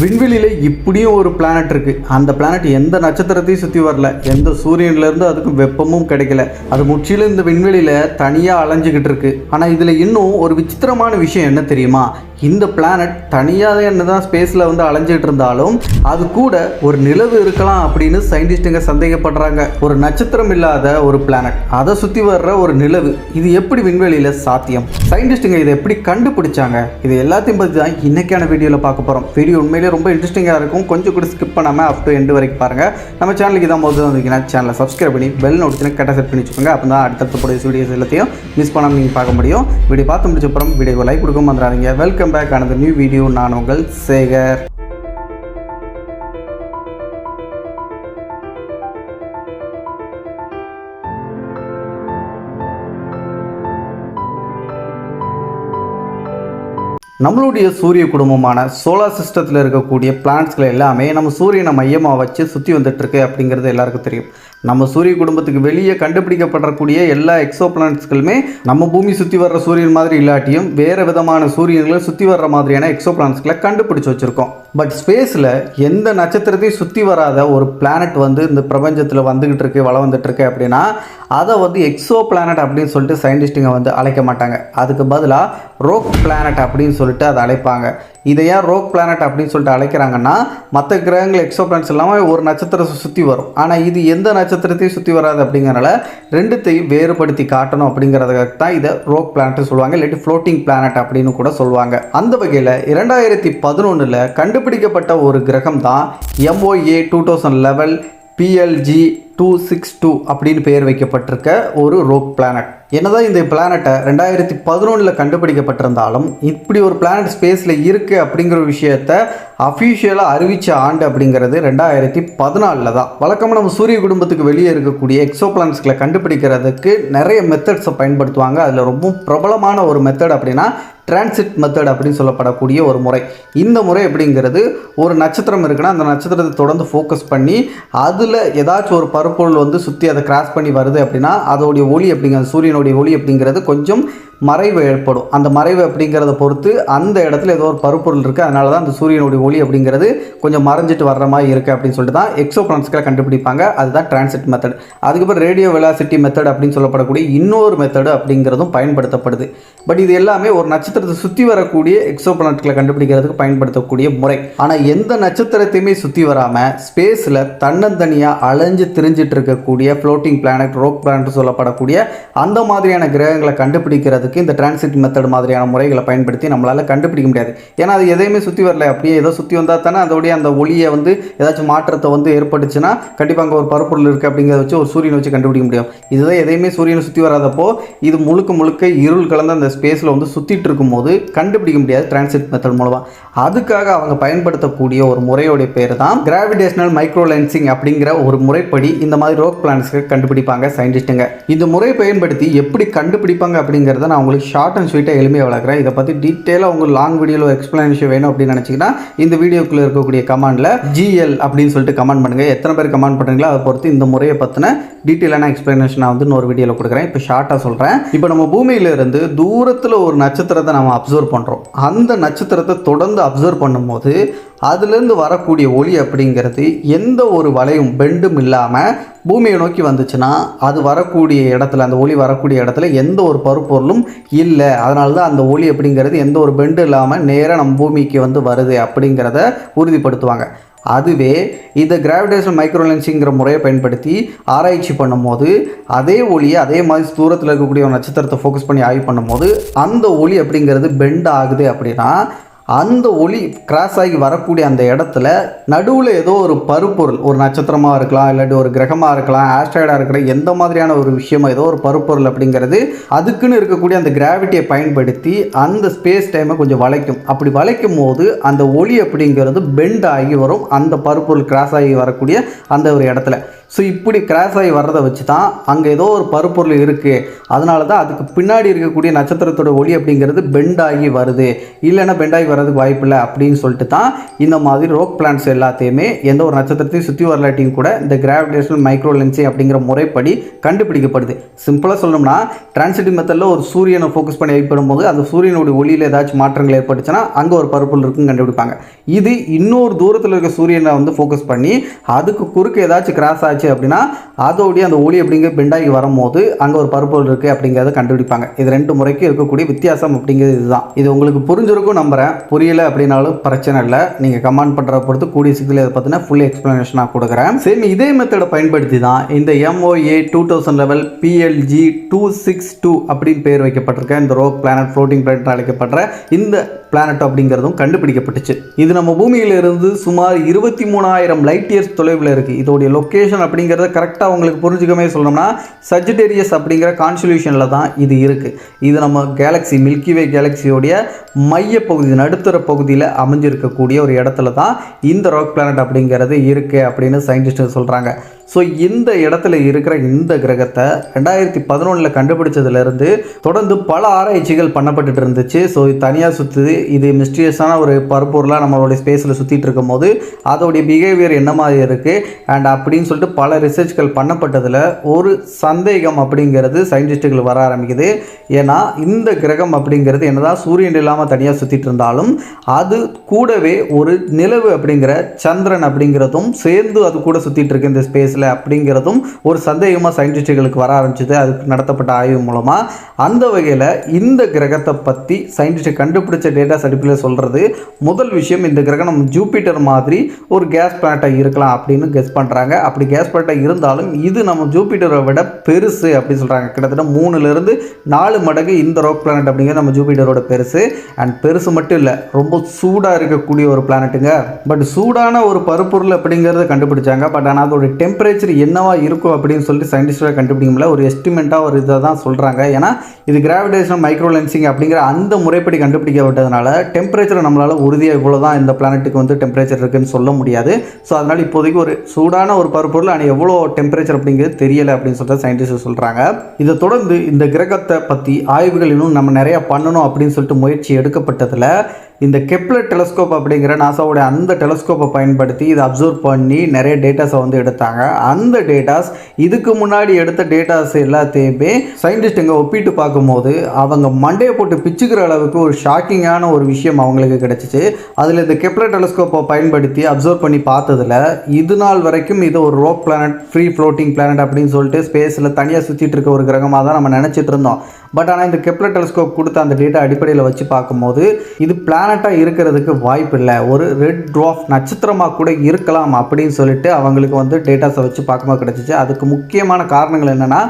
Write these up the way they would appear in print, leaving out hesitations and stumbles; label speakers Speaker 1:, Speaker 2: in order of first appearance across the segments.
Speaker 1: விண்வெளியில் இப்படியும் ஒரு பிளானட் இருக்குது. அந்த பிளானட் எந்த நட்சத்திரத்தையும் சுற்றி வரல, எந்த சூரியன்லேருந்து அதுக்கு வெப்பமும் கிடைக்கல. அது முற்றிலும் இந்த விண்வெளியில் தனியாக அலைஞ்சிக்கிட்டு இருக்கு. ஆனால் இதில் இன்னும் ஒரு விசித்திரமான விஷயம் என்ன தெரியுமா? இந்த பிளானட் தனியாக என்ன தான் ஸ்பேஸில் வந்து அலைஞ்சிட்டு இருந்தாலும் அது கூட ஒரு நிலவு இருக்கலாம் அப்படின்னு சயின்டிஸ்ட்டுங்க சந்தேகப்படுறாங்க. ஒரு நட்சத்திரம் இல்லாத ஒரு பிளானட், அதை சுற்றி வர்ற ஒரு நிலவு, இது எப்படி விண்வெளியில் சாத்தியம்? சயின்டிஸ்ட்டுங்க இதை எப்படி கண்டுபிடிச்சாங்க? இது எல்லாத்தையும் பற்றி தான் இன்னைக்கான வீடியோவில் பார்க்க போகிறோம். வீடியோ உண்மையிலே ரொம்ப இன்ட்ரெஸ்டிங்காக இருக்கும். கொஞ்சம் கூட ஸ்கிப் பண்ணாமல் அப் டு எண்டு வரைக்கும் பாருங்கள். நம்ம சேனலுக்கு தான் முதல்ல வந்தீங்கன்னா சேனலை சப்ஸ்கிரைப் பண்ணி பெல் நோட்டிஃபிகேஷன் கரெக்டாக செட் பண்ணி வச்சுக்கோங்க. அப்போ தான் அடுத்தடுத்த போட வீடியோஸ் எல்லாத்தையும் மிஸ் பண்ணாமல் நீங்கள் பார்க்க முடியும். வீடியோ பார்த்து முடிச்சப்புறம் வீடியோவை லைக் கொடுக்க வந்துடாதீங்க. Welcome back another new video. நான் உங்கள் சேகர். நம்மளுடைய சூரிய குடும்பமான சோலார் சிஸ்டத்தில் இருக்கக்கூடிய பிளானட்ஸ்களை எல்லாமே நம்ம சூரியனை மையமாக வச்சு சுற்றி வந்துட்டுருக்கு அப்படிங்கிறது எல்லாருக்கும் தெரியும். நம்ம சூரிய குடும்பத்துக்கு வெளியே கண்டுபிடிக்கப்படக்கூடிய எல்லா எக்ஸோ பிளானட்ஸ்களுமே நம்ம பூமி சுற்றி வர்ற சூரியன் மாதிரி இல்லாட்டியும் வேறு விதமான சூரியன்களை சுற்றி வர்ற மாதிரியான எக்ஸோ பிளானட்ஸ்களை கண்டுபிடிச்சி வச்சுருக்கோம். பட் ஸ்பேஸில் எந்த நட்சத்திரத்தையும் சுற்றி வராத ஒரு பிளானட் வந்து இந்த பிரபஞ்சத்தில் வந்துக்கிட்டு இருக்கு, வளம் வந்துட்டுருக்கு அப்படின்னா அதை வந்து எக்ஸோ பிளானட் அப்படின்னு சொல்லிட்டு சயின்டிஸ்ட்டுங்க வந்து அழைக்க மாட்டாங்க. அதுக்கு பதிலாக ரோக் பிளானட் அப்படின்னு சொல்லிட்டு அதை அழைப்பாங்க. இதை ஏன் ரோக் பிளானட் அப்படின்னு சொல்லிட்டு அழைக்கிறாங்கன்னா, மற்ற கிரகங்கள் எக்ஸோ பிளானட்ஸ் இல்லாமல் ஒரு நட்சத்திரத்தை சுற்றி வரும், ஆனால் இது எந்த நட்சத்திரத்தையும் சுற்றி வராது. அப்படிங்கிறனால ரெண்டுத்தையும் வேறுபடுத்தி காட்டணும் அப்படிங்கிறதுக்காக தான் இதை ரோக் பிளானட் சொல்லுவாங்க, இல்லாட்டி ஃப்ளோட்டிங் பிளானட் அப்படின்னு கூட சொல்லுவாங்க. அந்த வகையில் 2011 கண்டுபிடிக்கப்பட்ட ஒரு கிரகம் தான் MOA 2011 PLG 262 அப்படின்னு பெயர் வைக்கப்பட்டிருக்க ஒரு ரோக் பிளானட். என்னதான் இந்த பிளானட்டை 2011 கண்டுபிடிக்கப்பட்டிருந்தாலும் இப்படி ஒரு பிளானட் ஸ்பேஸில் இருக்குது அப்படிங்கிற விஷயத்தை அஃபிஷியலாக அறிவித்த ஆண்டு அப்படிங்கிறது 2014 தான். வழக்கமாக நம்ம சூரிய குடும்பத்துக்கு வெளியே இருக்கக்கூடிய எக்ஸோ பிளானட்ஸ்களை கண்டுபிடிக்கிறதுக்கு நிறைய மெத்தட்ஸை பயன்படுத்துவாங்க. அதில் ரொம்ப பிரபலமான ஒரு மெத்தட் அப்படின்னா டிரான்சிட் மெத்தட் அப்படின்னு சொல்லப்படக்கூடிய ஒரு முறை. இந்த முறை அப்படிங்கிறது ஒரு நட்சத்திரம் இருக்குன்னா அந்த நட்சத்திரத்தை தொடர்ந்து ஃபோக்கஸ் பண்ணி அதில் ஏதாச்சும் ஒரு பருப்பொருள் வந்து சுற்றி அதை கிராஸ் பண்ணி வருது அப்படின்னா அதோடைய ஒளி அப்படிங்கிறது, சூரியனுடைய ஒளி அப்படிங்கிறது கொஞ்சம் மறைவு ஏற்படும். அந்த மறைவு அப்படிங்கிறத பொறுத்து அந்த இடத்துல ஏதோ ஒரு பருப்பொருள் இருக்குது, அதனால தான் அந்த சூரியனுடைய ஒளி அப்படிங்கிறது கொஞ்சம் மறைஞ்சிட்டு வர்ற மாதிரி இருக்குது அப்படின்னு சொல்லிட்டு தான் எக்ஸோ பிளானட்ஸ்களை கண்டுபிடிப்பாங்க. அதுதான் டிரான்சிட் மெத்தட். அதுக்கப்புறம் ரேடியோ வெலாசிட்டி மெத்தட் அப்படின்னு சொல்லப்படக்கூடிய இன்னொரு மெத்தடு அப்படிங்கிறதும் பயன்படுத்தப்படுது. பட் இது எல்லாமே ஒரு நட்சத்திரத்தை சுற்றி வரக்கூடிய எக்ஸோ பிளானட்களை கண்டுபிடிக்கிறதுக்கு பயன்படுத்தக்கூடிய முறை. ஆனால் எந்த நட்சத்திரத்தையுமே சுற்றி வராமல் ஸ்பேஸில் தன்னந்தனியாக அலைஞ்சு திரிஞ்சிட்டு இருக்கக்கூடிய ஃப்ளோட்டிங் பிளானட், ரோக் பிளானட் சொல்லப்படக்கூடிய அந்த மாதிரியான கிரகங்களை கண்டுபிடிக்கிறதுக்கு இந்த டிரான்சிட் மெத்தட் மாதிரியான முறைகளை பயன்படுத்தி நம்மளால் கண்டுபிடிக்க முடியாது. ஏன்னா அது எதையுமே சுற்றி வரல, அப்படியே ஏதோ சுற்றி வந்தால் தானே அதோடைய அந்த ஒளியை வந்து ஏதாச்சும் மாற்றத்தை வந்து ஏற்பட்டுச்சுன்னா கண்டிப்பாக அங்கே ஒரு பருப்பொருள் இருக்குது அப்படிங்கிறத வச்சு ஒரு சூரியனை வச்சு கண்டுபிடிக்க முடியும். இதுதான் எதையுமே சூரியனை சுற்றி வராதப்போ இது முழுக்க இருள் கலந்த அந்த ஸ்பேஸில் வந்து சுற்றிட்டு இருக்கும்போது கண்டுபிடிக்க முடியாது டிரான்சிட் மெத்தட் மூலமாக. அதுக்காக அவங்க பயன்படுத்தக்கூடிய ஒரு முறையோடைய பேர் தான் கிராவிடேஷனல் மைக்ரோ லென்சிங் அப்படிங்கிற ஒரு முறைப்படி இந்த மாதிரி ரோக் பிளானட்ஸ்க்கு கண்டுபிடிப்பாங்க சயின்டிஸ்ட்டுங்க. இந்த முறையை பயன்படுத்தி எப்படி கண்டுபிடிப்பாங்க அப்படிங்கிறத நான் உங்களுக்கு ஷார்ட் அண்ட் ஸ்வீட்டாக எளிமையாக வளர்க்குறேன். இதை பற்றி டீட்டெயிலாக உங்களுக்கு லாங் வீடியோவில் எக்ஸ்பிளனேஷன் வேணும் அப்படின்னு நினச்சிங்கன்னா இந்த வீடியோக்குள்ளே இருக்கக்கூடிய கமெண்டில் GL அப்படின்னு சொல்லிட்டு கமெண்ட் பண்ணுங்கள். எத்தனை பேர் கமெண்ட் பண்ணுறீங்களோ அதை பொறுத்து இந்த முறையை பற்றின டீட்டெயிலான எக்ஸ்பிளனேஷன் நான் வந்து இன்னொரு வீடியோவில் கொடுக்குறேன். இப்போ ஷார்ட்டாக சொல்கிறேன். இப்போ நம்ம பூமியிலிருந்து தூரத்தில் ஒரு நட்சத்திரத்தை நம்ம அப்சர்வ் பண்ணுறோம். அந்த நட்சத்திரத்தை தொடர்ந்து அப்சர்வ் பண்ணும்போது அதுலேருந்து வரக்கூடிய ஒளி அப்படிங்கிறது எந்த ஒரு வளையும் பெண்டும் இல்லாமல் பூமியை நோக்கி வந்துச்சுன்னா அது வரக்கூடிய இடத்துல, அந்த ஒளி வரக்கூடிய இடத்துல எந்த ஒரு பருப்பொருளும் இல்லை. அதனால தான் அந்த ஒளி அப்படிங்கிறது எந்த ஒரு பெண்டும் இல்லாமல் நேராக நம்ம பூமிக்கு வந்து வருது அப்படிங்கிறத உறுதிப்படுத்துவாங்க. அதுவே இந்த கிராவிடேஷனல் மைக்ரோ லென்சிங்கிற முறையை பயன்படுத்தி ஆராய்ச்சி பண்ணும்போது அதே ஒளியை அதே மாதிரி தூரத்தில் இருக்கக்கூடிய ஒரு நட்சத்திரத்தை ஃபோக்கஸ் பண்ணி ஆய்வு பண்ணும்போது அந்த ஒளி அப்படிங்கிறது பெண்ட் ஆகுது அப்படின்னா அந்த ஒளி கிராஸ் ஆகி வரக்கூடிய அந்த இடத்துல நடுவில் ஏதோ ஒரு பருப்பொருள், ஒரு நட்சத்திரமாக இருக்கலாம், இல்லாட்டி ஒரு கிரகமாக இருக்கலாம், ஆஸ்ட்ராய்டாக இருக்கிற எந்த மாதிரியான ஒரு விஷயமோ ஏதோ ஒரு பருப்பொருள் அப்படிங்கிறது அதுக்குன்னு இருக்கக்கூடிய அந்த கிராவிட்டியை பயன்படுத்தி அந்த ஸ்பேஸ் டைமை கொஞ்சம் வளைக்கும். அப்படி வளைக்கும் போது அந்த ஒளி அப்படிங்கிறது பெண்ட் ஆகி வரும் அந்த பருப்பொருள் கிராஸ் ஆகி வரக்கூடிய அந்த ஒரு இடத்துல. ஸோ இப்படி கிராஸ் ஆகி வர்றதை வச்சு தான் அங்கே ஏதோ ஒரு பருப்பொருள் இருக்குது, அதனால தான் அதுக்கு பின்னாடி இருக்கக்கூடிய நட்சத்திரத்தோட ஒளி அப்படிங்கிறது பெண்ட் ஆகி வருது. இல்லைன்னா பெண்ட் ஆகி வர வர்றதுக்கு வாய்ப்பு இல்லை அப்படின்னு சொல்லிட்டு தான் இந்த மாதிரி ரோக் பிளானட்ஸ் எல்லாத்தையுமே எந்த ஒரு நட்சத்திரத்தையும் சுற்றி வரலாட்டியும் கூட இந்த கிராவிடேஷனல் மைக்ரோ லென்சிங் அப்படிங்கிற முறைப்படி கண்டுபிடிக்கப்படுது. சிம்பிளாக சொல்லணும்னா டிரான்சிட்டிவ் மெத்தடில் ஒரு சூரியனை ஃபோக்கஸ் பண்ணி வைப்படும் போது அந்த சூரியனுடைய ஒளியில் ஏதாச்சும் மாற்றங்கள் ஏற்பட்டுச்சுன்னா அங்கே ஒரு பருப்பொருள் இருக்குன்னு கண்டுபிடிப்பாங்க. இது இன்னொரு தூரத்தில் இருக்க சூரியனை வந்து ஃபோக்கஸ் பண்ணி அதுக்கு குறுக்கு ஏதாச்சும் கிராஸ் ஆச்சு அப்படின்னா அதோடைய அந்த ஒளி அப்படிங்கிற பெண்டாகி வரும்போது அங்கே ஒரு பருப்பொருள் இருக்குது அப்படிங்கிறத கண்டுபிடிப்பாங்க. இது ரெண்டு முறைக்கு இருக்கக்கூடிய வித்தியாசம் அப்படிங்கிறது இதுதான். இது உங்களுக்கு புரிஞ்சிருக்கும் நம்புகிறேன். புரியலை அப்படின்னாலும் பிரச்சனை இல்லை, நீங்கள் கமெண்ட் பண்ணுறத பொறுத்து கூடிய சீக்கிரம் இதை பற்றின ஃபுல் எக்ஸ்ப்ளனேஷனாக கொடுக்குறேன். சேம் இதே மெத்தடை பயன்படுத்தி தான் இந்த MOA 2000 லெவல் PLG 262 அப்படின்னு பேர் வைக்கப்பட்டிருக்க இந்த ரோக் பிளானட் ஃப்ளோட்டிங் பிளானட் அழைக்கப்படுற இந்த பிளானட் அப்படிங்கிறதும் கண்டுபிடிக்கப்பட்டுச்சு. இது நம்ம பூமியிலிருந்து சுமார் 23,000 லைட் இயர்ஸ் தொலைவில் இருக்குது. இதோடைய லொக்கேஷன் அப்படிங்கிறத கரெக்டாக உங்களுக்கு புரிஞ்சுக்கமே சொல்லணும்னா சஜிடேரியஸ் அப்படிங்கிற கான்ஸ்டலேஷனில் தான் இது இருக்குது. இது நம்ம கேலக்ஸி மில்கிவே கேலக்சியோடைய மையப்பகுதி நடுத்தர பகுதியில் அமைஞ்சிருக்கக்கூடிய ஒரு இடத்துல தான் இந்த ராக் பிளானட் அப்படிங்கிறது இருக்குது அப்படின்னு சயின்டிஸ்ட் சொல்கிறாங்க. ஸோ இந்த இடத்துல இருக்கிற இந்த கிரகத்தை 2011 கண்டுபிடிச்சதுலேருந்து தொடர்ந்து பல ஆராய்ச்சிகள் பண்ணப்பட்டு இருந்துச்சு. ஸோ இது தனியாக சுற்றுது, இது மிஸ்டீரியஸான ஒரு பருப்பொருளாக நம்மளுடைய ஸ்பேஸில் சுற்றிட்டு இருக்கும் போது அதோடைய பிஹேவியர் என்ன மாதிரி இருக்குது அண்ட் அப்படின்னு சொல்லிட்டு பல ரிசர்ச்கள் பண்ணப்பட்டதில் ஒரு சந்தேகம் அப்படிங்கிறது சயின்டிஸ்ட்டுகள் வர ஆரம்பிக்குது. ஏன்னா இந்த கிரகம் அப்படிங்கிறது என்னதான் சூரியன் இல்லாமல் தனியாக சுற்றிட்டு இருந்தாலும் அது கூடவே ஒரு நிலவு அப்படிங்கிற சந்திரன் அப்படிங்கிறதும் சேர்ந்து அது கூட சுற்றிட்டு இருக்கு இந்த ஸ்பேஸில் அப்படிங்கிறதும் ஒரு சந்தேகமாக சயின்டிஸ்டுகளுக்கு வர ஆரம்பிச்சது. அதுக்கு நடத்தப்பட்ட ஆய்வு மூலமாக அந்த வகையில் இந்த கிரகத்தை பற்றி சயின்டிஸ்ட் கண்டுபிடிச்ச டேட்டாஸ் அடிப்படையில் சொல்கிறது முதல் விஷயம், இந்த கிரகம் நம்ம ஜூபிட்டர் மாதிரி ஒரு கேஸ் பிளானட்டாக இருக்கலாம் அப்படின்னு கெஸ் பண்ணுறாங்க. அப்படி கேஸ் பிளானட்டாக இருந்தாலும் இது நம்ம ஜூபிட்டரை விட பெருசு அப்படின்னு சொல்கிறாங்க. கிட்டத்தட்ட 3லிருந்து 4 மடங்கு இந்த ராக் பிளானட் அப்படிங்கிறது நம்ம ஜூபிட்டரோட பெருசு. அண்ட் பெருசு மட்டும் இல்லை, ரொம்ப சூடாக இருக்கக்கூடிய ஒரு பிளானட்டுங்க. பட் சூடான ஒரு பருப்பொருள் அப்படிங்கிறத கண்டுபிடிச்சாங்க. பட் ஆனால் அதோட டெம்பரேச்சர் என்னவா இருக்கும் அப்படின்னு சொல்லிட்டு சயின்டிஸ்டாக கண்டுபிடிக்க முடியல. ஒரு எஸ்டிமேட்டாக ஒரு இதை தான் சொல்கிறாங்க. ஏன்னா இது கிராவிடேஷனல் மைக்ரோ லென்சிங் அப்படிங்கிற அந்த முறைப்படி கண்டுபிடிக்கப்பட்டதுனால டெம்பரேச்சர் நம்மளால் உறுதியாக இவ்வளோ தான் இந்த பிளானட்டுக்கு வந்து டெம்பரேச்சர் இருக்குன்னு சொல்ல முடியாது. ஸோ அதனால் இப்போதைக்கு ஒரு சூடான ஒரு பருப்பொருள் ஆனால் எவ்வளோ டெம்பரேச்சர் அப்படிங்கிறது தெரியலை அப்படின்னு சொல்லிட்டு சயின்டிஸ்ட் சொல்கிறாங்க. இதை தொடர்ந்து இந்த கிரகத்தை பற்றி ஆய்வுகள் இன்னும் நம்ம நிறையா பண்ணணும் அப்படின்னு சொல்லிட்டு முயற்சி எடுக்கப்பட்டதில் இந்த கெப்லர் டெலஸ்கோப் அப்படிங்கிற நாசாவோடைய அந்த டெலஸ்கோப்பை பயன்படுத்தி இதை அப்சர்வ் பண்ணி நிறைய டேட்டாஸை வந்து எடுத்தாங்க. அந்த டேட்டாஸ் இதுக்கு முன்னாடி எடுத்த டேட்டாஸ் எல்லாத்தையுமே சயின்டிஸ்ட்டுங்க ஒப்பிட்டு பார்க்கும்போது அவங்க மண்டையை போட்டு பிச்சுக்கிற அளவுக்கு ஒரு ஷாக்கிங்கான ஒரு விஷயம் அவங்களுக்கு கிடைச்சிச்சு. அதில் இந்த கெப்லர் டெலஸ்கோப்பை பயன்படுத்தி அப்சர்வ் பண்ணி பார்த்ததில் இது நாள் வரைக்கும் இது ஒரு rogue planet free floating planet அப்படின்னு சொல்லிட்டு ஸ்பேஸில் தனியாக சுற்றிட்டு இருக்க ஒரு கிரகமாக தான் நம்ம நினச்சிட்டு இருந்தோம். பட் ஆனால் இந்த கெப்லர் டெலஸ்கோப் கொடுத்த அந்த டேட்டா அடிப்படையில் வச்சு பார்க்கும்போது இது பிளானட்டாக இருக்கிறதுக்கு வாய்ப்பு இல்லை, ஒரு ரெட் ட்வார்ஃப் நட்சத்திரமாக கூட இருக்கலாம் அப்படின்னு சொல்லிட்டு அவங்களுக்கு வந்து டேட்டாஸை வச்சு பார்க்கும்போது கிடச்சிச்சு. அதுக்கு முக்கியமான காரணங்கள் என்னென்னா,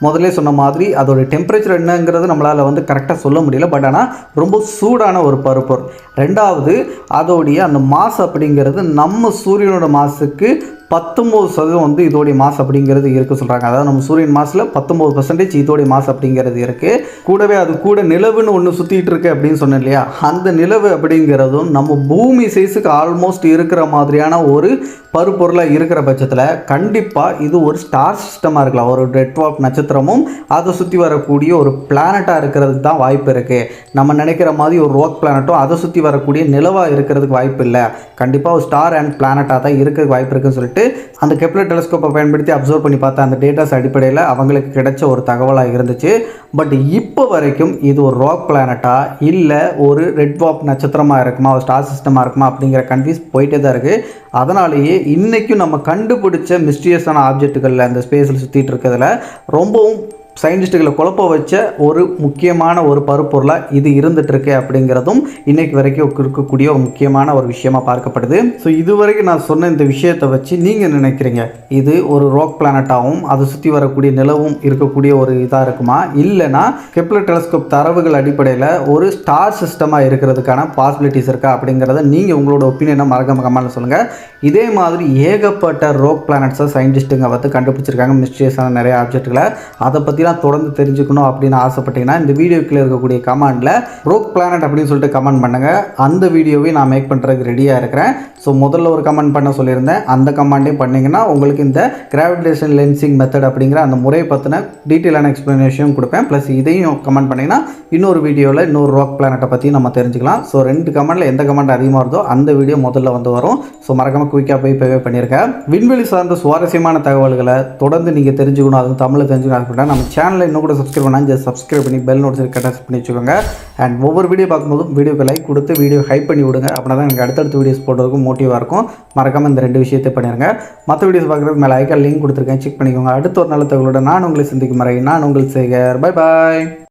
Speaker 1: முதல்ல சொன்ன மாதிரி அதோட டெம்பரேச்சர் என்னங்கிறது நம்மளால் வந்து கரெக்டாக சொல்ல முடியல. பட் ஆனால் ரொம்ப சூடான ஒரு பருப்பொருள். ரெண்டாவது அதோடைய அந்த மாஸ் அப்படிங்கிறது நம்ம சூரியனோட மாசுக்கு 19% வந்து இதோடைய மாஸ் அப்படிங்கிறது இருக்குது சொல்கிறாங்க. அதாவது நம்ம சூரியன் மாசில் 19% இதோடைய மாஸ் அப்படிங்கிறது இருக்குது. கூடவே அது கூட நிலவுன்னு ஒன்று சுற்றிட்டு இருக்கு அப்படின்னு சொன்னேன் இல்லையா, அந்த நிலவு அப்படிங்கிறதும் நம்ம பூமி சைஸுக்கு ஆல்மோஸ்ட் இருக்கிற மாதிரியான ஒரு பருப்பொருளாக இருக்கிற பட்சத்தில் கண்டிப்பாக இது ஒரு ஸ்டார் சிஸ்டமாக இருக்கலாம். ஒரு ரெட் ட்வார்ஃப் நட்சத்திரமும் அதை சுற்றி வரக்கூடிய ஒரு பிளானட்டாக இருக்கிறதுக்கு தான் வாய்ப்பு இருக்குது. நம்ம நினைக்கிற மாதிரி ஒரு ரோக் பிளானட்டும் அதை சுற்றி வரக்கூடிய நிலவாக இருக்கிறதுக்கு வாய்ப்பு இல்லை. கண்டிப்பாக ஒரு ஸ்டார் அண்ட் பிளானட்டாக தான் இருக்கிறதுக்கு வாய்ப்பு இருக்குன்னு சொல்லிட்டு அந்த கெப்லர் டெலஸ்கோப்பை பயன்படுத்தி அப்சர்வ் பண்ணி பார்த்த அந்த டேட்டாஸ் அடிப்படையில் அவங்களுக்கு கிடைச்ச ஒரு தகவலாக இருந்துச்சு. பட் இப்போ வரைக்கும் இது ஒரு ராக் பிளானட்டா இல்லை ஒரு ரெட் ட்வார்ஃப் நட்சத்திரமாக இருக்குமா, ஒரு ஸ்டார் சிஸ்டமாக இருக்குமா அப்படிங்கிற கன்ஃபியூஸ் போயிட்டே தான் இருக்குது. அதனாலேயே இன்றைக்கும் நம்ம கண்டுபிடிச்ச மிஸ்டீரியஸான ஆப்ஜெக்ட்டுகளில் அந்த ஸ்பேஸில் சுற்றிட்டு இருக்கிறதுல ரொம்பவும் சயின்டிஸ்ட்டுகளை குழப்ப வச்ச ஒரு முக்கியமான ஒரு பருப்பொருளாக இது இருந்துகிட்ருக்கு அப்படிங்கிறதும் இன்றைக்கு வரைக்கும் இருக்கக்கூடிய ஒரு முக்கியமான ஒரு விஷயமாக பார்க்கப்படுது. ஸோ இதுவரைக்கும் நான் சொன்ன இந்த விஷயத்தை வச்சு நீங்கள் நினைக்கிறீங்க இது ஒரு ராக் பிளானட்டாகவும் அதை சுற்றி வரக்கூடிய நிலவும் இருக்கக்கூடிய ஒரு இதாக இருக்குமா, இல்லைனா கெப்லர் டெலஸ்கோப் தரவுகள் அடிப்படையில் ஒரு ஸ்டார் சிஸ்டமாக இருக்கிறதுக்கான பாசிபிலிட்டிஸ் இருக்கா அப்படிங்கிறத நீங்கள் உங்களோட ஒப்பீனியனை மறக்காம கமெண்ட்ல சொல்லுங்கள். இதே மாதிரி ஏகப்பட்ட ராக் பிளானட்ஸை சயின்டிஸ்ட்டுங்க வந்து கண்டுபிடிச்சிருக்காங்க, மிஸ்டீரியஸான நிறைய ஆப்ஜெக்ட்களை. அதை பற்றி பற்றிலாம் தொடர்ந்து தெரிஞ்சுக்கணும் அப்படின்னு ஆசைப்பட்டீங்கன்னா இந்த வீடியோக்குள்ளே இருக்கக்கூடிய கமெண்டில் ரோக் பிளானட் அப்படின்னு சொல்லிட்டு கமெண்ட் பண்ணுங்கள். அந்த வீடியோவை நான் மேக் பண்ணுறதுக்கு ரெடியாக இருக்கிறேன். ஸோ முதல்ல ஒரு கமெண்ட் பண்ண சொல்லியிருந்தேன், அந்த கமெண்ட்டையும் பண்ணிங்கன்னா உங்களுக்கு இந்த கிராவிடேஷன் லென்சிங் மெத்தட் அப்படிங்கிற அந்த முறையை பற்றின டீட்டெயிலான எக்ஸ்ப்ளனேஷனும் கொடுப்பேன். ப்ளஸ் இதையும் கமெண்ட் பண்ணிங்கன்னா இன்னொரு வீடியோவில் இன்னொரு ராக் பிளானட்டை பற்றி நம்ம தெரிஞ்சுக்கலாம். ஸோ 2 கமெண்டில் எந்த கமெண்ட் அதிகமாக வருதோ அந்த வீடியோ முதல்ல வந்து வரும். ஸோ மறக்காமல் குயிக்காக போய் பேவே பண்ணியிருக்கேன். விண்வெளி சார்ந்த சுவாரஸ்யமான தகவல்களை தொடர்ந்து நீங்கள் தெரிஞ்சுக்கணும், அதுவும் தமிழில் தெரிஞ்சுக்கணும் அப்படின்னா நம்ம சேனலை இன்னும் கூட சப்ஸ்கிரைப் பண்ணால் ஜஸ்ட் சப்ஸ்கிரைப் பண்ணி பெல் நோட்டிஃபிகேஷன் கட்டாச் பண்ணி வச்சுக்கோங்க. அண்ட் ஒவ்வொரு வீடியோ பார்க்கும்போதும் வீடியோக்கு லைக் கொடுத்து வீடியோ ஹைப் பண்ணி விடுங்க. அப்படின்னா தான் எனக்கு அடுத்தடுத்த வீடியோஸ் போடுறதுக்கும் மோட்டிவாக இருக்கும். மறக்காமல் இந்த 2 விஷயத்தை பண்ணிடுங்க. மற்ற வீடியோஸ் பார்க்குறதுக்கு மேலே ஐக்கான் லிங்க் கொடுத்துருக்கேன், செக் பண்ணிக்கோங்க. அடுத்த ஒரு நல்ல தகவலோட நான் உங்களை சந்திக்கும் வரை நான் உங்கள் சேகர். Bye bye.